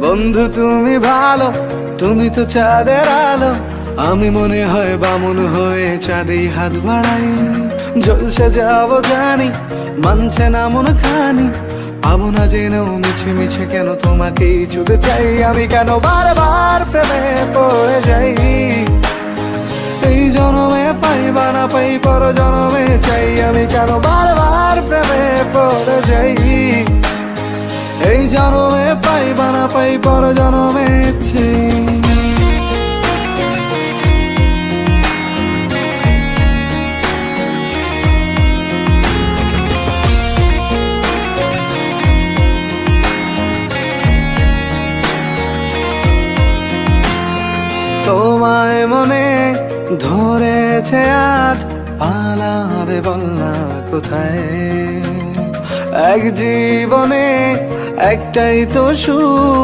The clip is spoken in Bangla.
বন্ধু তুমি ভালো, তুমি তো চাঁদের আলো, আমি মনে হয় বামুন হয়ে চাঁদেই হাত বাড়াই। জলসে যাব জানি, মানছে না মন খানি, পাবো না জেনেও মিছে মিছে কেন তোমাকেই ছুতে চাই। আমি কেন বারবার প্রেমে পড়ে যাই, এই জনমে পাই বা না পাই পর জনমে চাই। আমি কেন বারবার প্রেমে পড়ে যাই, এই জনমে পাই বা না পাই পর জনমে চাই। তোমায় মনে ধরেছে আজ, পালাবে বল না কোথায়। এক জীবনে একটাই তো সুখ,